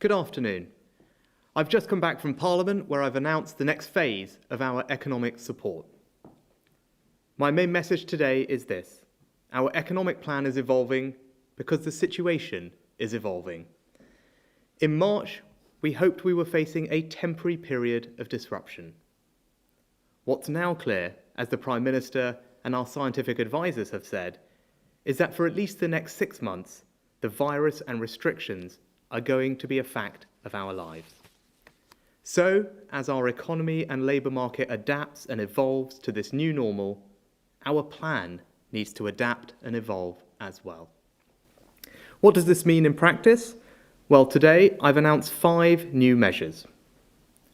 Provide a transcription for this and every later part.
Good afternoon. I've just come back from Parliament where I've announced the next phase of our economic support. My main message today is this. Our economic plan is evolving because the situation is evolving. In March, we hoped we were facing a temporary period of disruption. What's now clear, as the Prime Minister and our scientific advisors have said, is that for at least the next 6 months, the virus and restrictions are going to be a fact of our lives. So, as our economy and labour market adapts and evolves to this new normal, our plan needs to adapt and evolve as well. What does this mean in practice? Well, today I've announced 5 new measures.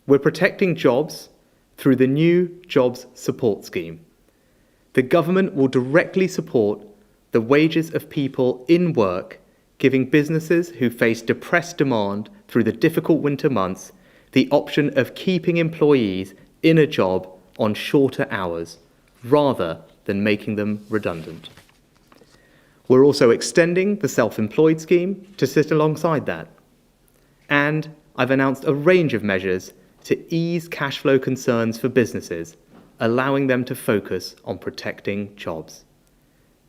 We're protecting jobs through the new Jobs Support Scheme. The government will directly support the wages of people in work, giving businesses who face depressed demand through the difficult winter months the option of keeping employees in a job on shorter hours, rather than making them redundant. We're also extending the self-employed scheme to sit alongside that. And I've announced a range of measures to ease cash flow concerns for businesses, allowing them to focus on protecting jobs.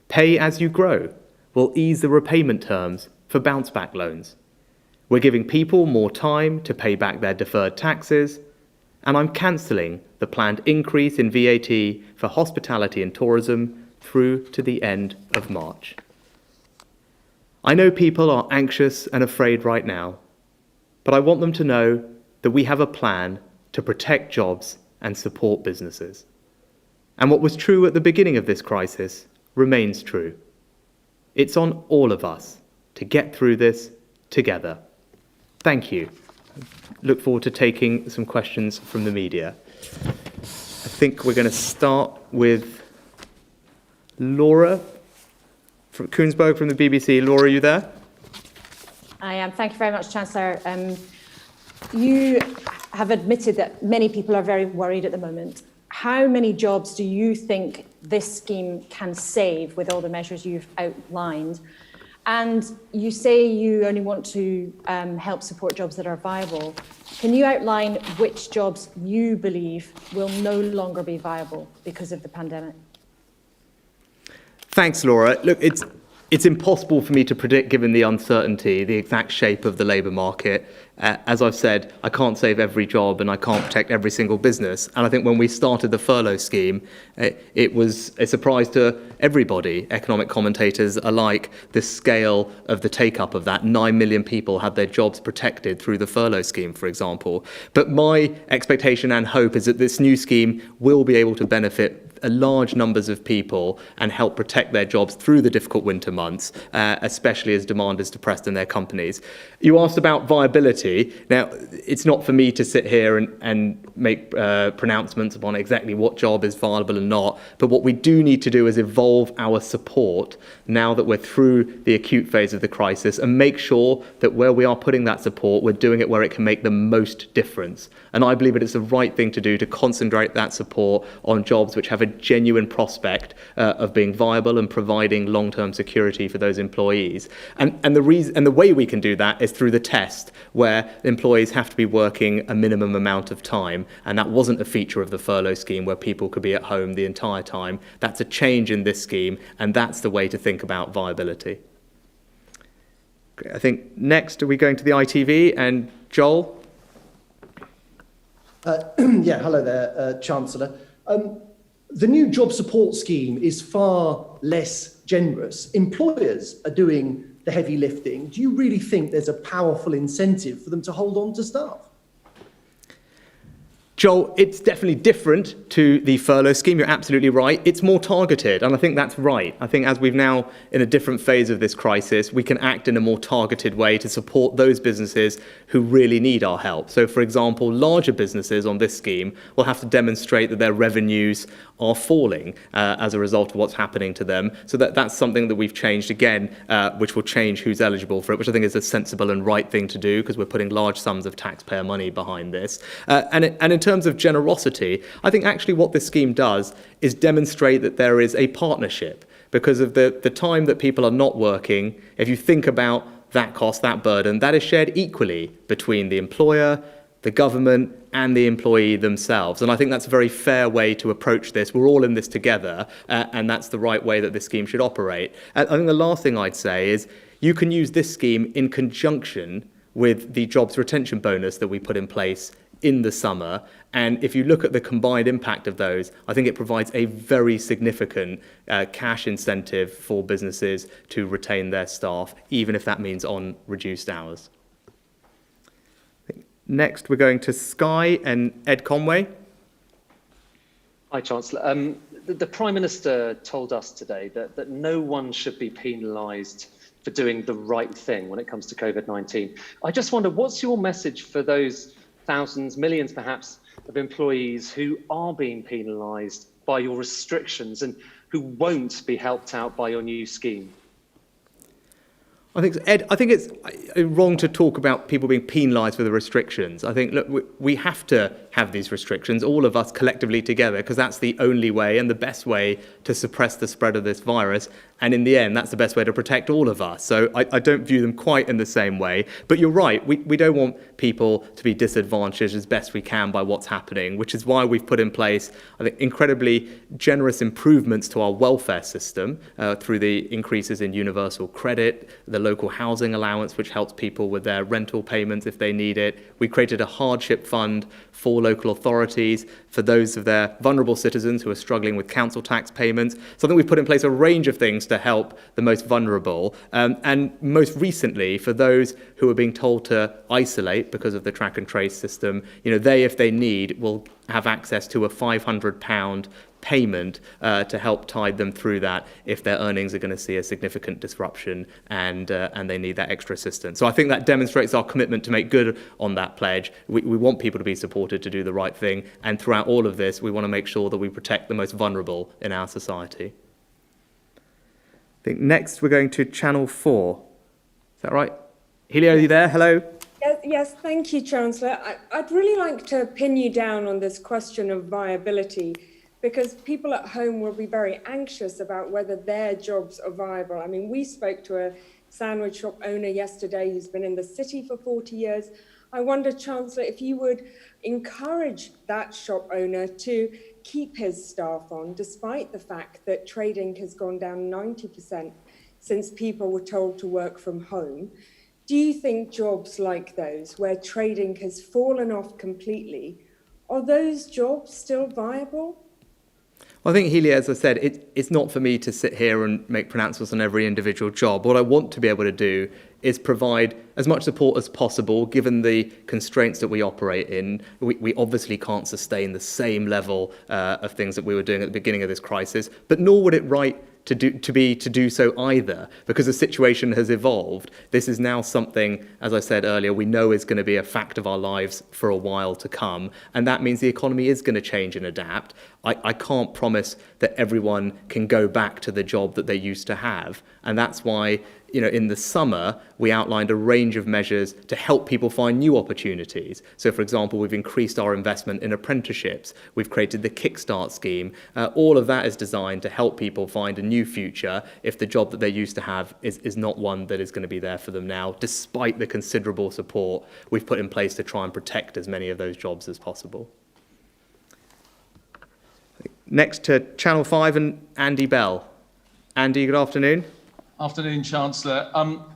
Pay as you grow will ease the repayment terms for bounce-back loans. We're giving people more time to pay back their deferred taxes, and I'm cancelling the planned increase in VAT for hospitality and tourism through to the end of March. I know people are anxious and afraid right now, but I want them to know that we have a plan to protect jobs and support businesses. And what was true at the beginning of this crisis remains true. It's on all of us to get through this together. Thank you. Look forward to taking some questions from the media. I think we're going to start with Laura from Koonsberg from the BBC. Laura, are you there? I am. Thank you very much, Chancellor. You have admitted that many people are very worried at the moment. How many jobs do you think this scheme can save with all the measures you've outlined? And you say you only want to help support jobs that are viable. Can you outline which jobs you believe will no longer be viable because of the pandemic? Thanks, Laura. Look, it's impossible for me to predict, given the uncertainty, the exact shape of the labour market. As I've said, I can't save every job and I can't protect every single business. And I think when we started the furlough scheme, it was a surprise to everybody, economic commentators alike, the scale of the take-up of that. 9 million people had their jobs protected through the furlough scheme, for example. But my expectation and hope is that this new scheme will be able to benefit large numbers of people and help protect their jobs through the difficult winter months, especially as demand is depressed in their companies. You asked about viability. Now, it's not for me to sit here and make pronouncements upon exactly what job is viable and not, but what we do need to do is evolve our support now that we're through the acute phase of the crisis and make sure that where we are putting that support, we're doing it where it can make the most difference. And I believe it is the right thing to do to concentrate that support on jobs which have a genuine prospect of being viable and providing long-term security for those employees. And the way we can do that is through the test, where employees have to be working a minimum amount of time, and that wasn't a feature of the furlough scheme where people could be at home the entire time. That's a change in this scheme, and that's the way to think about viability. Okay, I think next are we going to the ITV, and Joel? Yeah, hello there, Chancellor. The new job support scheme is far less generous. Employers are doing the heavy lifting. Do you really think there's a powerful incentive for them to hold on to staff? Joel, it's definitely different to the furlough scheme. You're absolutely right. It's more targeted, and I think that's right. I think as we've now in a different phase of this crisis, we can act in a more targeted way to support those businesses who really need our help. So, for example, larger businesses on this scheme will have to demonstrate that their revenues are falling as a result of what's happening to them. So that's something that we've changed again, which will change who's eligible for it, which I think is a sensible and right thing to do because we're putting large sums of taxpayer money behind this. And in terms of generosity, I think actually what this scheme does is demonstrate that there is a partnership because of the time that people are not working. If you think about that cost, that burden, that is shared equally between the employer, the government, and the employee themselves. And I think that's a very fair way to approach this. We're all in this together, and that's the right way that this scheme should operate. And I think the last thing I'd say is you can use this scheme in conjunction with the jobs retention bonus that we put in place in the summer. And if you look at the combined impact of those, I think it provides a very significant cash incentive for businesses to retain their staff, even if that means on reduced hours. Next, we're going to Sky and Ed Conway. Hi, Chancellor. The Prime Minister told us today that no one should be penalised for doing the right thing when it comes to COVID-19. I just wonder, what's your message for those thousands, millions perhaps, of employees who are being penalised by your restrictions and who won't be helped out by your new scheme? I think, Ed, I think it's wrong to talk about people being penalised for the restrictions. I think, look, we have to have these restrictions, all of us collectively together, because that's the only way and the best way to suppress the spread of this virus. And in the end, that's the best way to protect all of us. So I don't view them quite in the same way. But you're right, we don't want people to be disadvantaged as best we can by what's happening, which is why we've put in place, I think, incredibly generous improvements to our welfare system through the increases in universal credit, the local housing allowance, which helps people with their rental payments if they need it. We created a hardship fund for local authorities for those of their vulnerable citizens who are struggling with council tax payments. So I think we've put in place a range of things to help the most vulnerable. And most recently, for those who are being told to isolate because of the track and trace system, they, if they need, will have access to a £500 payment to help tide them through that if their earnings are going to see a significant disruption and they need that extra assistance. So I think that demonstrates our commitment to make good on that pledge. We want people to be supported to do the right thing, and throughout all of this, we want to make sure that we protect the most vulnerable in our society. I think next we're going to Channel 4. Is that right? Helio, are you there? Hello? Yes, thank you, Chancellor. I'd really like to pin you down on this question of viability, because people at home will be very anxious about whether their jobs are viable. I mean, we spoke to a sandwich shop owner yesterday who's been in the city for 40 years. I wonder, Chancellor, if you would encourage that shop owner to keep his staff on, despite the fact that trading has gone down 90% since people were told to work from home. Do you think jobs like those, where trading has fallen off completely, are those jobs still viable? Well, I think, Healy, as I said, it's not for me to sit here and make pronouncements on every individual job. What I want to be able to do is provide as much support as possible, given the constraints that we operate in. We obviously can't sustain the same level of things that we were doing at the beginning of this crisis, but nor would it right to do so either, because the situation has evolved. This is now something, as I said earlier, we know is going to be a fact of our lives for a while to come, and that means the economy is going to change and adapt. I can't promise that everyone can go back to the job that they used to have, and that's why, in the summer, we outlined a range of measures to help people find new opportunities. So, for example, we've increased our investment in apprenticeships. We've created the Kickstart scheme. All of that is designed to help people find a new future if the job that they used to have is not one that is going to be there for them now, despite the considerable support we've put in place to try and protect as many of those jobs as possible. Next to Channel 5 and Andy Bell. Andy, good afternoon. Afternoon, Chancellor.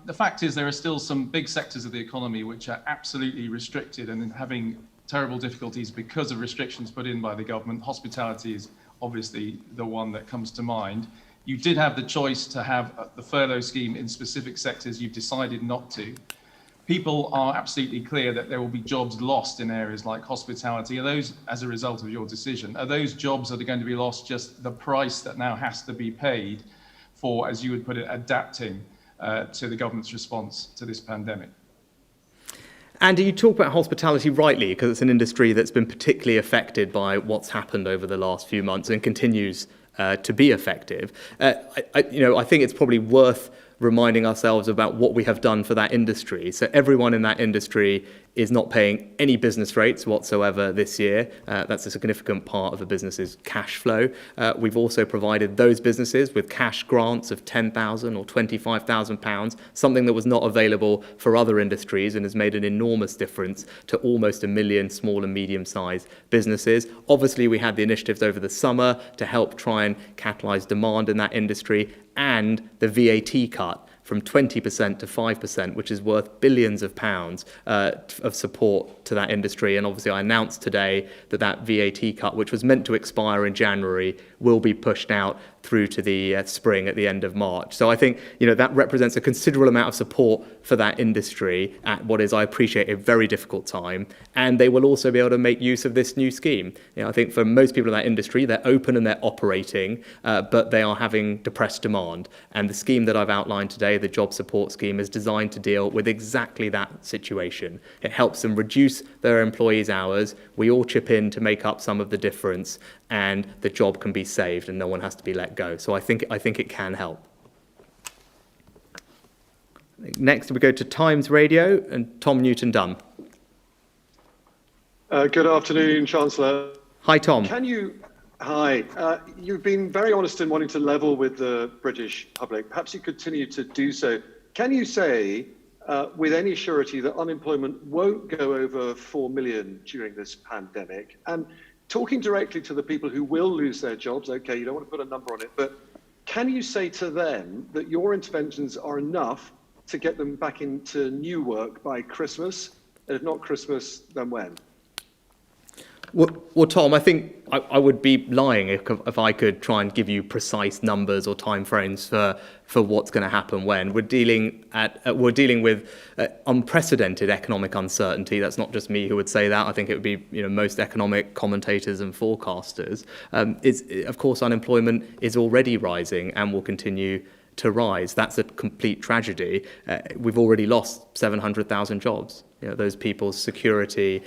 The fact is there are still some big sectors of the economy which are absolutely restricted and having terrible difficulties because of restrictions put in by the government. Hospitality is obviously the one that comes to mind. You did have the choice to have the furlough scheme in specific sectors. You've decided not to. People are absolutely clear that there will be jobs lost in areas like hospitality. Are those, as a result of your decision, are those jobs that are going to be lost just the price that now has to be paid for, as you would put it, adapting to the government's response to this pandemic? Andy, you talk about hospitality rightly, because it's an industry that's been particularly affected by what's happened over the last few months and continues to be effective. I think it's probably worth reminding ourselves about what we have done for that industry. So everyone in that industry is not paying any business rates whatsoever this year. That's a significant part of a business's cash flow. We've also provided those businesses with cash grants of £10,000 or £25,000, something that was not available for other industries and has made an enormous difference to almost 1 million small and medium-sized businesses. Obviously, we had the initiatives over the summer to help try and catalyse demand in that industry, and the VAT cut from 20% to 5%, which is worth billions of pounds of support to that industry. And obviously I announced today that that VAT cut, which was meant to expire in January, will be pushed out through to the spring at the end of March. So I think, that represents a considerable amount of support for that industry at what is, I appreciate, a very difficult time. And they will also be able to make use of this new scheme. I think for most people in that industry, they're open and they're operating, but they are having depressed demand. And the scheme that I've outlined today, the job support scheme, is designed to deal with exactly that situation. It helps them reduce their employees' hours. We all chip in to make up some of the difference, and the job can be saved and no one has to be let go. So I think it can help. Next we go to Times Radio and Tom Newton-Dunn. Good afternoon, Chancellor. Hi, Tom. Hi. You've been very honest in wanting to level with the British public. Perhaps you continue to do so. Can you say with any surety that unemployment won't go over 4 million during this pandemic? And talking directly to the people who will lose their jobs, okay, you don't want to put a number on it, but can you say to them that your interventions are enough to get them back into new work by Christmas? And if not Christmas, then when? Well, Tom, I think I would be lying if I could try and give you precise numbers or timeframes for what's going to happen when. We're dealing with unprecedented economic uncertainty. That's not just me who would say that. I think it would be most economic commentators and forecasters. Of course, unemployment is already rising and will continue to rise. That's a complete tragedy. We've already lost 700,000 jobs. Those people's security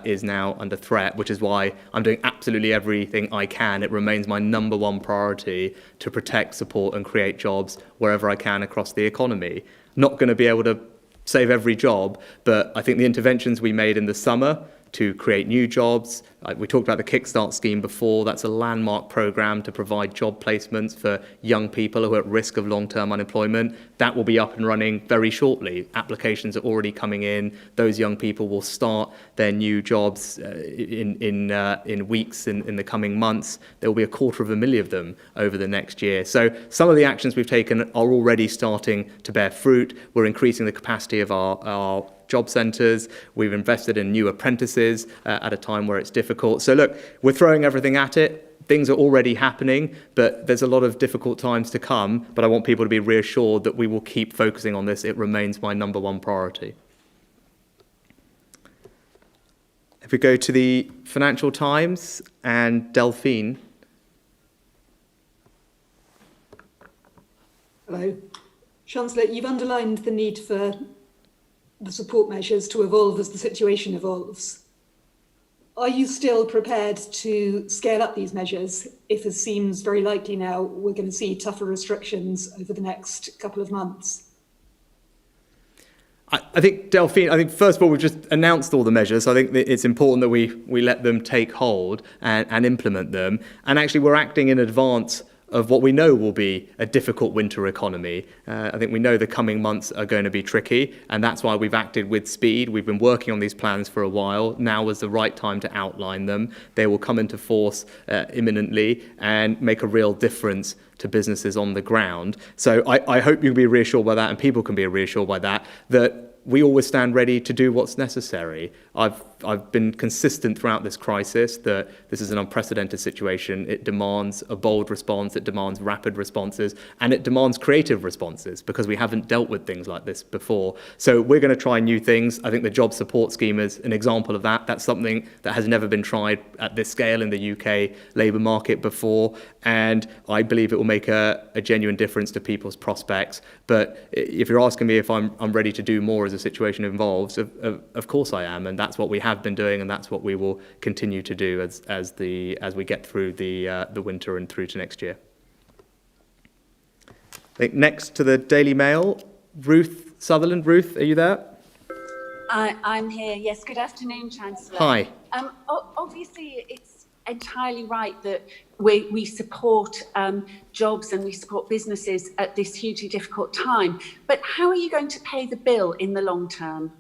is now under threat, which is why I'm doing absolutely everything I can. It remains my number one priority to protect, support and create jobs wherever I can across the economy. Not going to be able to save every job, but I think the interventions we made in the summer to create new jobs. We talked about the Kickstart scheme before. That's a landmark programme to provide job placements for young people who are at risk of long-term unemployment. That will be up and running very shortly. Applications are already coming in. Those young people will start their new jobs in weeks, in the coming months. There will be 250,000 of them over the next year. So some of the actions we've taken are already starting to bear fruit. We're increasing the capacity of our job centres. We've invested in new apprentices at a time where it's difficult. So look, we're throwing everything at it. Things are already happening, but there's a lot of difficult times to come. But I want people to be reassured that we will keep focusing on this. It remains my number one priority. If we go to the Financial Times and Delphine. Hello. Chancellor, you've underlined the need for the support measures to evolve as the situation evolves. Are you still prepared to scale up these measures if, as seems very likely now, we're going to see tougher restrictions over the next couple of months? I think, Delphine, first of all, we've just announced all the measures. So I think that it's important that we let them take hold and implement them. And actually, we're acting in advance of what we know will be a difficult winter economy. I think we know the coming months are going to be tricky, and that's why we've acted with speed. We've been working on these plans for a while. Now was the right time to outline them. They will come into force imminently and make a real difference to businesses on the ground. So I hope you'll be reassured by that, and people can be reassured by that we always stand ready to do what's necessary. I've been consistent throughout this crisis that this is an unprecedented situation. It demands a bold response, it demands rapid responses, and it demands creative responses because we haven't dealt with things like this before. So we're going to try new things. I think the job support scheme is an example of that. That's something that has never been tried at this scale in the UK labour market before, and I believe it will make a genuine difference to people's prospects. But if you're asking me if I'm ready to do more as a situation evolves, of course I am, and that's what we have been doing, and that's what we will continue to do as we get through the winter and through to next year. I think next to the Daily Mail, Ruth Sutherland. Ruth, are you there? I'm here. Yes, good afternoon, Chancellor. Hi. Obviously, it's entirely right that we support jobs and we support businesses at this hugely difficult time. But how are you going to pay the bill in the long term?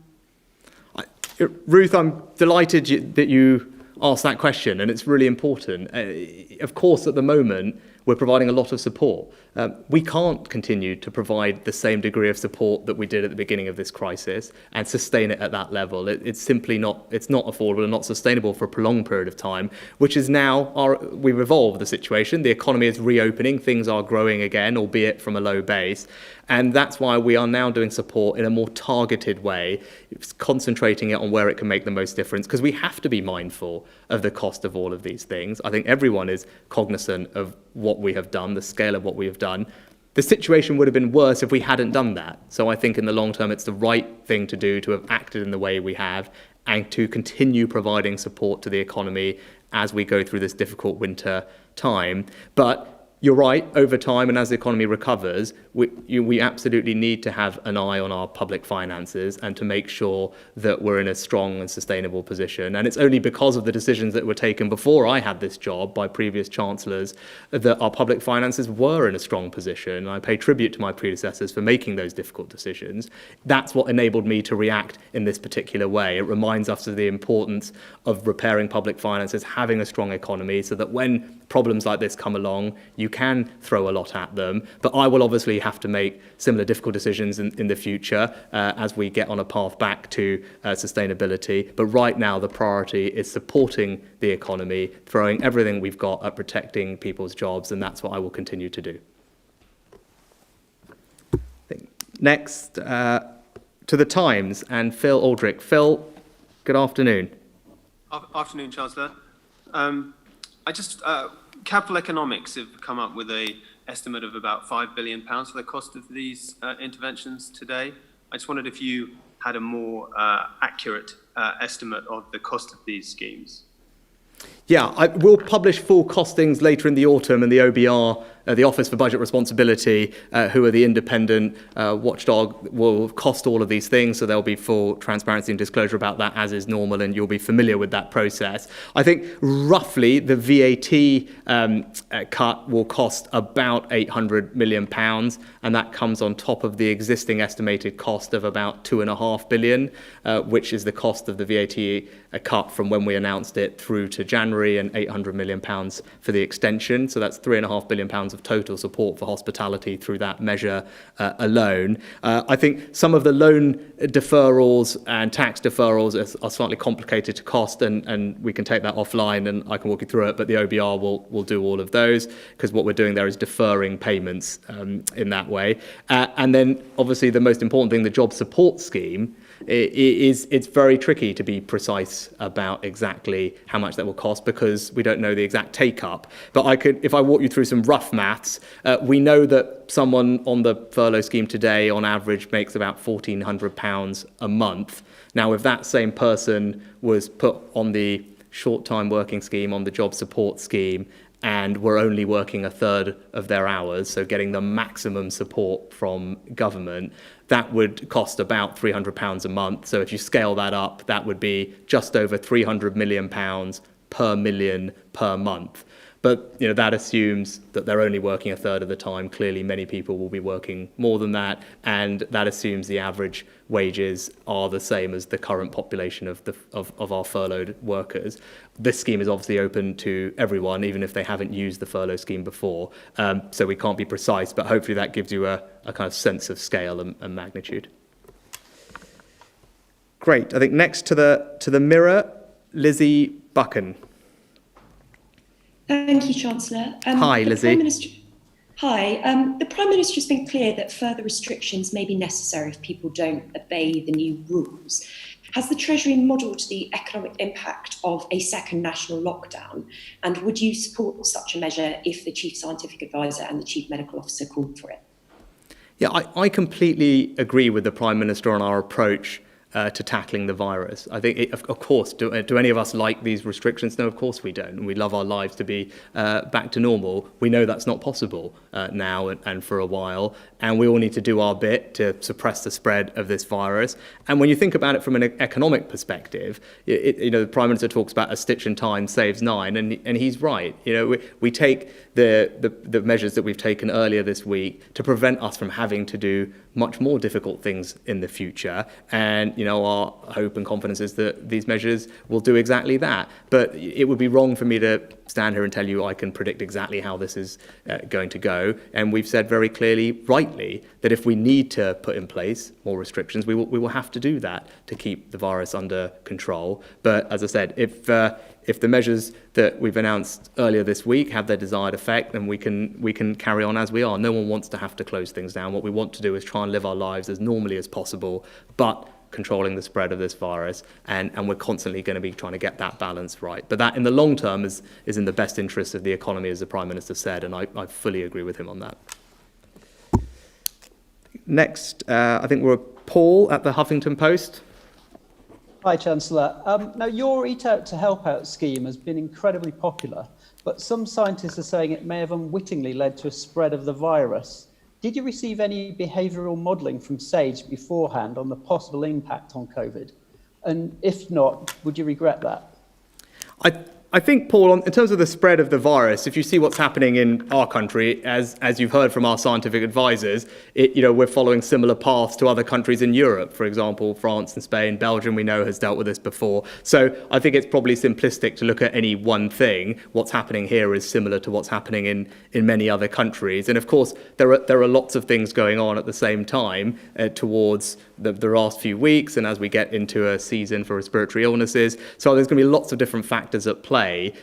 Ruth, I'm delighted that you asked that question, and it's really important. Of course, at the moment, we're providing a lot of support. We can't continue to provide the same degree of support that we did at the beginning of this crisis and sustain it at that level. It's simply not affordable and not sustainable for a prolonged period of time, which is now we've evolved the situation. The economy is reopening, things are growing again, albeit from a low base. And that's why we are now doing support in a more targeted way, concentrating it on where it can make the most difference, because we have to be mindful of the cost of all of these things. I think everyone is cognizant of what we have done, the scale of what we have done. The situation would have been worse if we hadn't done that. So I think in the long term, it's the right thing to do to have acted in the way we have and to continue providing support to the economy as we go through this difficult winter time. But you're right, over time and as the economy recovers, we absolutely need to have an eye on our public finances and to make sure that we're in a strong and sustainable position. And it's only because of the decisions that were taken before I had this job by previous chancellors that our public finances were in a strong position. And I pay tribute to my predecessors for making those difficult decisions. That's what enabled me to react in this particular way. It reminds us of the importance of repairing public finances, having a strong economy, so that when problems like this come along, you can throw a lot at them. But I will obviously have to make similar difficult decisions in the future as we get on a path back to sustainability. But right now, the priority is supporting the economy, throwing everything we've got at protecting people's jobs, and that's what I will continue to do. Next, to the Times and Phil Aldrich. Phil, good afternoon. Afternoon, Chancellor. Capital Economics have come up with an estimate of about £5 billion for the cost of these interventions today. I just wondered if you had a more accurate estimate of the cost of these schemes. Yeah, we'll publish full costings later in the autumn, and the OBR, the Office for Budget Responsibility, who are the independent watchdog, will cost all of these things, so there'll be full transparency and disclosure about that as is normal, and you'll be familiar with that process. I think roughly the VAT cut will cost about £800 million, and that comes on top of the existing estimated cost of about £2.5 billion, which is the cost of the VAT cut from when we announced it through to January, and £800 million for the extension. So that's £3.5 billion of total support for hospitality through that measure alone. I think some of the loan deferrals and tax deferrals are slightly complicated to cost, and we can take that offline and I can walk you through it, but the OBR will do all of those, because what we're doing there is deferring payments in that way. And then obviously the most important thing, the job support scheme, it's very tricky to be precise about exactly how much that will cost, because we don't know the exact take-up. But if I walk you through some rough maths, we know that someone on the furlough scheme today, on average, makes about £1,400 a month. Now, if that same person was put on the short-time working scheme, on the job support scheme, and we're only working a third of their hours, so getting the maximum support from government, that would cost about £300 a month. So if you scale that up, that would be just over £300 million per million per month. But that assumes that they're only working a third of the time. Clearly, many people will be working more than that, and that assumes the average wages are the same as the current population of our furloughed workers. This scheme is obviously open to everyone, even if they haven't used the furlough scheme before. So we can't be precise, but hopefully that gives you a kind of sense of scale and magnitude. Great. I think next to the Mirror, Lizzie Buchan. Thank you, Chancellor. Hi, Lizzie. Hi. The Prime Minister has been clear that further restrictions may be necessary if people don't obey the new rules. Has the Treasury modelled the economic impact of a second national lockdown? And would you support such a measure if the Chief Scientific Advisor and the Chief Medical Officer called for it? Yeah, I completely agree with the Prime Minister on our approach to tackling the virus. I think, of course, do any of us like these restrictions? No, of course we don't. And we love our lives to be back to normal. We know that's not possible now and for a while. And we all need to do our bit to suppress the spread of this virus. And when you think about it from an economic perspective, the Prime Minister talks about a stitch in time saves nine, and he's right. We take the measures that we've taken earlier this week to prevent us from having to do much more difficult things in the future. And, our hope and confidence is that these measures will do exactly that. But it would be wrong for me to stand here and tell you I can predict exactly how this is going to go. And we've said very clearly, rightly, that if we need to put in place more restrictions, we will have to do that to keep the virus under control. But as I said, if the measures that we've announced earlier this week have their desired effect, then we can carry on as we are. No one wants to have to close things down. What we want to do is try and live our lives as normally as possible, but controlling the spread of this virus, and we're constantly going to be trying to get that balance right. But that, in the long term, is in the best interest of the economy, as the Prime Minister said, and I fully agree with him on that. Next, I think we're Paul at the Huffington Post. Hi, Chancellor. Now, your Eat Out to Help Out scheme has been incredibly popular, but some scientists are saying it may have unwittingly led to a spread of the virus. Did you receive any behavioural modelling from SAGE beforehand on the possible impact on COVID? And if not, would you regret that? I think, Paul, in terms of the spread of the virus, if you see what's happening in our country, as you've heard from our scientific advisors, we're following similar paths to other countries in Europe. For example, France and Spain, Belgium, we know, has dealt with this before. So I think it's probably simplistic to look at any one thing. What's happening here is similar to what's happening in many other countries. And of course, there are lots of things going on at the same time towards the last few weeks, and as we get into a season for respiratory illnesses. So there's going to be lots of different factors at play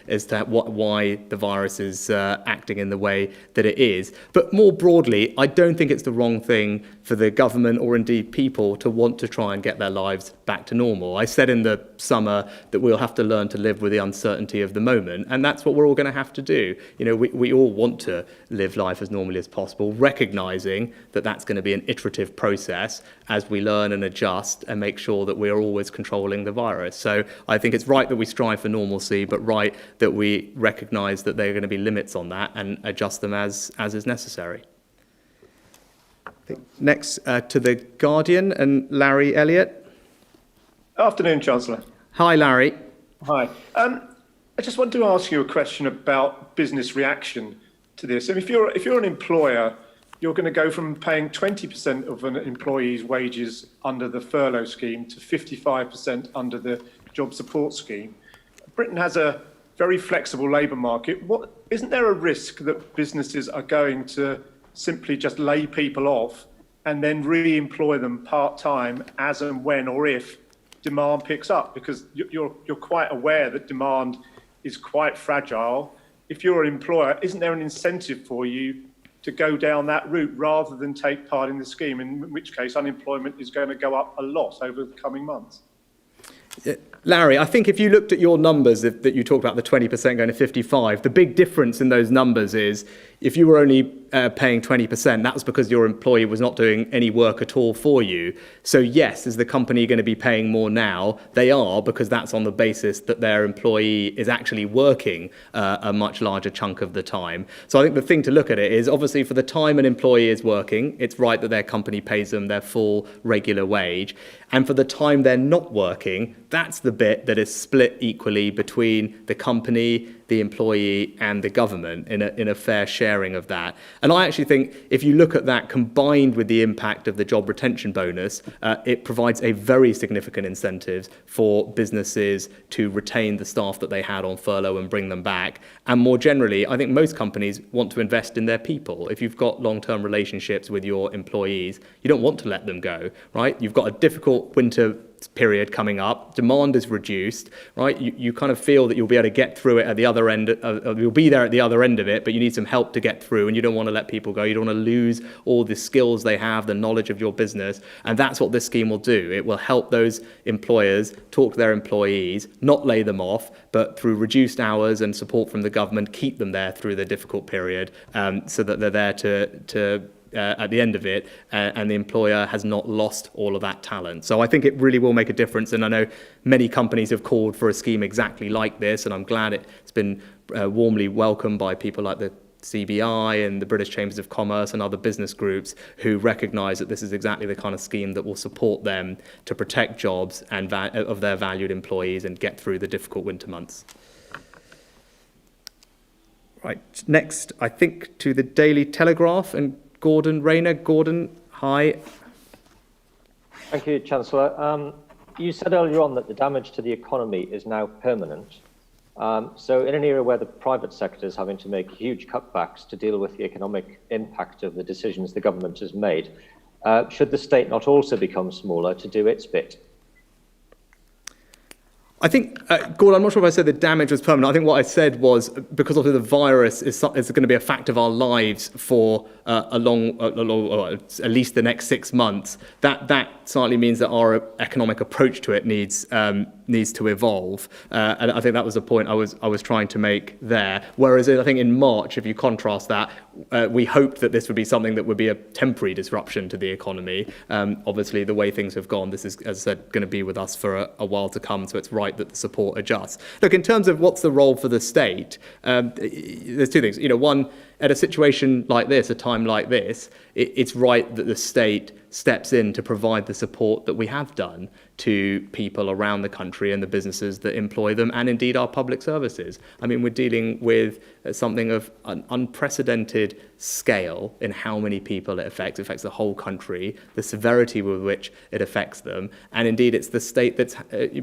as to why the virus is acting in the way that it is. But more broadly, I don't think it's the wrong thing for the government or indeed people to want to try and get their lives back to normal. I said in the summer that we'll have to learn to live with the uncertainty of the moment, and that's what we're all going to have to do. We all want to live life as normally as possible, recognising that that's going to be an iterative process as we learn and adjust and make sure that we're always controlling the virus. So I think it's right that we strive for normalcy, but right that we recognise that there are going to be limits on that and adjust them as is necessary. Next to The Guardian and Larry Elliott. Afternoon, Chancellor. Hi, Larry. Hi. I just want to ask you a question about business reaction to this. And if you're an employer, you're going to go from paying 20% of an employee's wages under the furlough scheme to 55% under the job support scheme. Britain has a very flexible labour market. Isn't there a risk that businesses are going to simply just lay people off and then re-employ them part-time as and when or if demand picks up? Because you're quite aware that demand is quite fragile. If you're an employer, isn't there an incentive for you to go down that route rather than take part in the scheme, in which case unemployment is going to go up a lot over the coming months? Larry, I think if you looked at your numbers that you talked about, the 20% going to 55, the big difference in those numbers is if you were only paying 20%, that was because your employee was not doing any work at all for you. So yes, is the company going to be paying more now? They are, because that's on the basis that their employee is actually working a much larger chunk of the time. So I think the thing to look at it is, obviously, for the time an employee is working, it's right that their company pays them their full regular wage. And for the time they're not working, that's the bit that is split equally between the company, the employee and the government in a fair sharing of that. And I actually think if you look at that combined with the impact of the job retention bonus, it provides a very significant incentive for businesses to retain the staff that they had on furlough and bring them back. And more generally, I think most companies want to invest in their people. If you've got long-term relationships with your employees, you don't want to let them go, right? You've got a difficult winter period coming up, demand is reduced, right? You kind of feel that you'll be able to get through it at the other end, you'll be there at the other end of it, but you need some help to get through, and you don't want to let people go. You don't want to lose all the skills they have, the knowledge of your business, and that's what this scheme will do. It will help those employers talk to their employees, not lay them off, but through reduced hours and support from the government, keep them there through the difficult period, so that they're there to at the end of it, and the employer has not lost all of that talent. So I think it really will make a difference, and I know many companies have called for a scheme exactly like this, and I'm glad it's been warmly welcomed by people like the CBI and the British Chambers of Commerce and other business groups who recognise that this is exactly the kind of scheme that will support them to protect jobs and of their valued employees and get through the difficult winter months. Right, next, I think, to the Daily Telegraph and Gordon Rayner. Gordon, hi. Thank you, Chancellor. You said earlier on that the damage to the economy is now permanent. So in an era where the private sector is having to make huge cutbacks to deal with the economic impact of the decisions the government has made, should the state not also become smaller to do its bit? I think, Gordon, I'm not sure if I said the damage was permanent. I think what I said was because obviously the virus is going to be a fact of our lives for at least the next 6 months. That slightly means that our economic approach to it needs to evolve, and I think that was the point I was trying to make there. Whereas I think in March, if you contrast that, we hoped that this would be something that would be a temporary disruption to the economy. Obviously, the way things have gone, this is, as I said, going to be with us for a while to come. So it's right that the support adjusts. Look, in terms of what's the role for the state, there's two things. One, at a situation like this, a time like this, it's right that the state steps in to provide the support that we have done to people around the country and the businesses that employ them, and indeed our public services. I mean, we're dealing with something of an unprecedented scale in how many people it affects. It affects the whole country, the severity with which it affects them, and indeed it's the state that's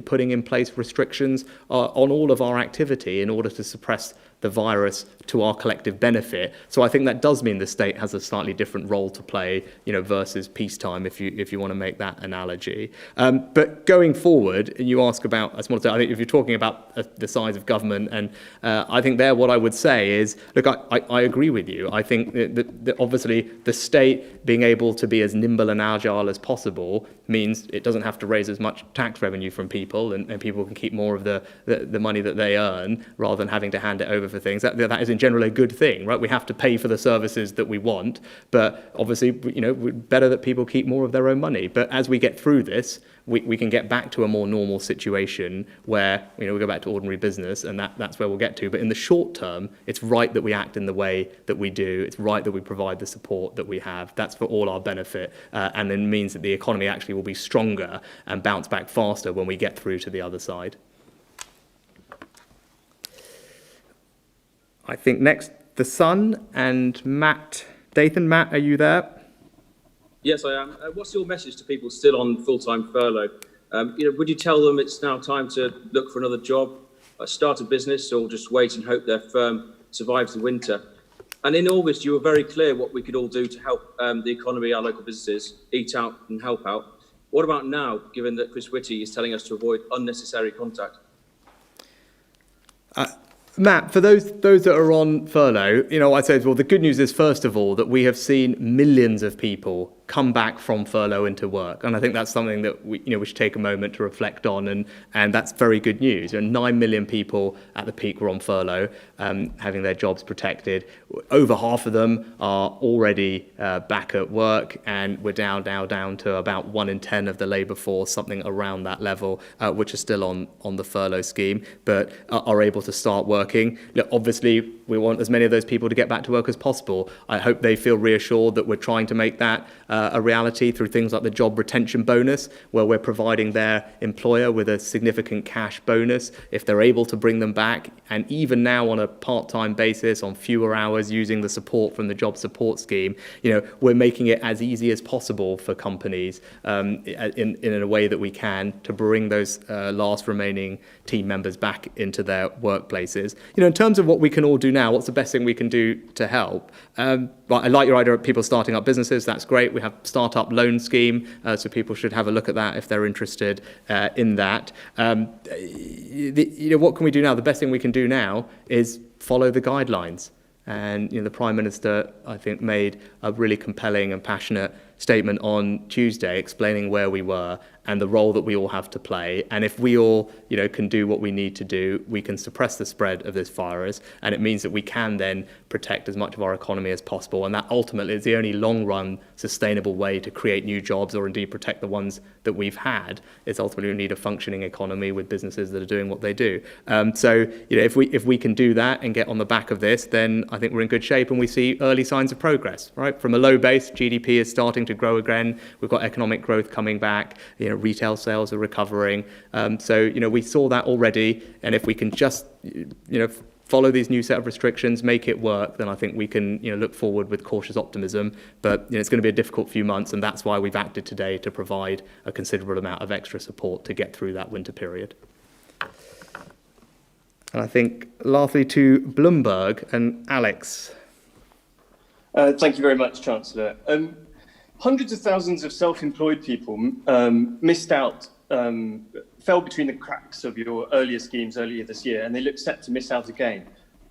putting in place restrictions on all of our activity in order to suppress the virus to our collective benefit. So I think that does mean the state has a slightly different role to play, versus peacetime, if you want to make that analogy. But going forward, you ask about, I think if you're talking about the size of government, and I think there what I would say is, look, I agree with you. I think that obviously the state being able to be as nimble and agile as possible means it doesn't have to raise as much tax revenue from people, and people can keep more of the money that they earn rather than having to hand it over for things. That is in general a good thing, right? We have to pay for the services that we want, but obviously, better that people keep more of their own money. But as we get through this, we can get back to a more normal situation where we go back to ordinary business, and that's where we'll get to. But in the short term, it's right that we act in the way that we do. It's right that we provide the support that we have. That's for all our benefit, and it means that the economy actually will be stronger and bounce back faster when we get through to the other side. I think next, The Sun and Matt Dathan. Matt, are you there? Yes, I am. What's your message to people still on full-time furlough? Would you tell them it's now time to look for another job, start a business, or just wait and hope their firm survives the winter? And in August, you were very clear what we could all do to help the economy, our local businesses, eat out and help out. What about now, given that Chris Whitty is telling us to avoid unnecessary contact? Matt, for those that are on furlough, I'd say, well, the good news is, first of all, that we have seen millions of people come back from furlough into work. And I think that's something that we should take a moment to reflect on, and that's very good news. 9 million people at the peak were on furlough, having their jobs protected. Over half of them are already back at work, and we're down to about 1 in 10 of the labour force, something around that level, which are still on the furlough scheme, but are able to start working. Obviously, we want as many of those people to get back to work as possible. I hope they feel reassured that we're trying to make that a reality through things like the job retention bonus, where we're providing their employer with a significant cash bonus if they're able to bring them back, and even now on a part-time basis, on fewer hours, using the support from the job support scheme. We're making it as easy as possible for companies in a way that we can to bring those last remaining team members back into their workplaces. In terms of what we can all do now, what's the best thing we can do to help? I like your idea of people starting up businesses. That's great. We have startup loan scheme, so people should have a look at that if they're interested in that. What can we do now? The best thing we can do now is follow the guidelines. And the Prime Minister, I think, made a really compelling and passionate statement on Tuesday explaining where we were and the role that we all have to play. And if we all, can do what we need to do, we can suppress the spread of this virus. And it means that we can then protect as much of our economy as possible. And that ultimately is the only long-run sustainable way to create new jobs, or indeed protect the ones that we've had. Is ultimately we need a functioning economy with businesses that are doing what they do. If we can do that and get on the back of this, then I think we're in good shape, and we see early signs of progress. Right, from a low base, GDP is starting to grow again. We've got economic growth coming back. Retail sales are recovering. We saw that already, and if we can just follow these new set of restrictions, make it work, then I think we can look forward with cautious optimism. But it's going to be a difficult few months, and that's why we've acted today to provide a considerable amount of extra support to get through that winter period. And I think lastly to Bloomberg and Alex. Thank you very much, Chancellor. Hundreds of thousands of self-employed people missed out, fell between the cracks of your earlier schemes earlier this year, and they look set to miss out again.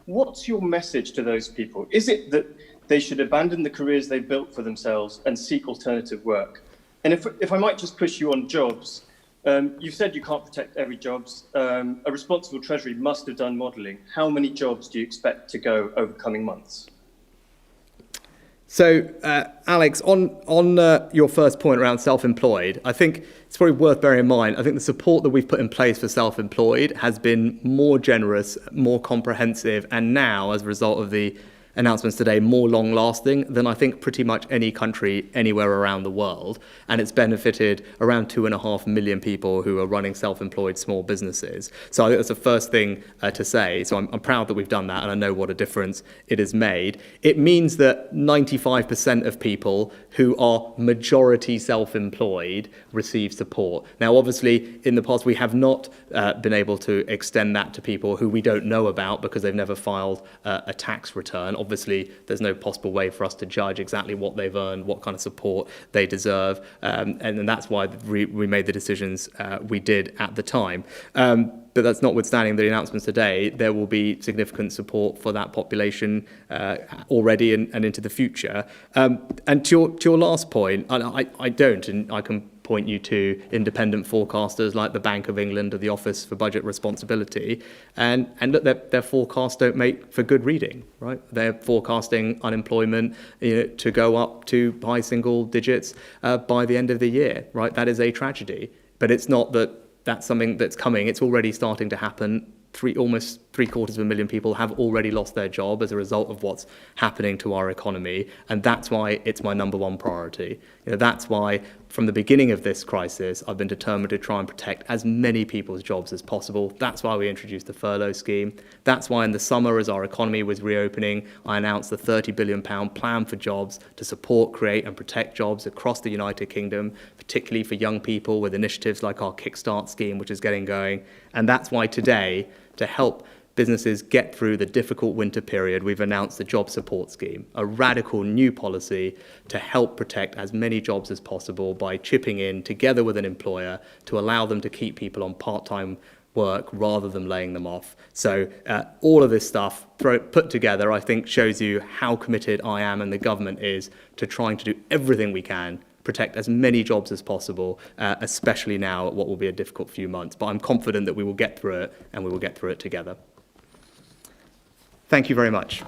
What's your message to those people? Is it that they should abandon the careers they've built for themselves and seek alternative work? And if I might just push you on jobs, you've said you can't protect every jobs. A responsible Treasury must have done modelling. How many jobs do you expect to go over coming months? So, Alex, on your first point around self-employed, I think it's probably worth bearing in mind, I think the support that we've put in place for self-employed has been more generous, more comprehensive, and now, as a result of the announcements today, more long-lasting than I think pretty much any country anywhere around the world. And it's benefited around 2.5 million people who are running self-employed small businesses. So I think that's the first thing to say. So I'm proud that we've done that, and I know what a difference it has made. It means that 95% of people who are majority self-employed receive support. Now, obviously, in the past, we have not been able to extend that to people who we don't know about because they've never filed a tax return. Obviously, there's no possible way for us to judge exactly what they've earned, what kind of support they deserve, and that's why we made the decisions we did at the time. But that's notwithstanding the announcements today, there will be significant support for that population already and into the future. And to your last point, I don't, and I can point you to independent forecasters like the Bank of England or the Office for Budget Responsibility, and look, their forecasts don't make for good reading, right? They're forecasting unemployment to go up to high single digits by the end of the year, right? That is a tragedy, but it's not that that's something that's coming. It's already starting to happen. Almost 750,000 people have already lost their job as a result of what's happening to our economy, and that's why it's my number one priority. That's why from the beginning of this crisis I've been determined to try and protect as many people's jobs as possible. That's why we introduced the furlough scheme. That's why in the summer, as our economy was reopening, I announced the £30 billion plan for jobs to support, create and protect jobs across the United Kingdom, particularly for young people, with initiatives like our Kickstart scheme, which is getting going. And that's why today, to help businesses get through the difficult winter period, we've announced the Job Support Scheme, a radical new policy to help protect as many jobs as possible by chipping in together with an employer to allow them to keep people on part-time work rather than laying them off. So all of this stuff put together, I think, shows you how committed I am and the government is to trying to do everything we can protect as many jobs as possible, especially now at what will be a difficult few months. But I'm confident that we will get through it, and we will get through it together. Thank you very much.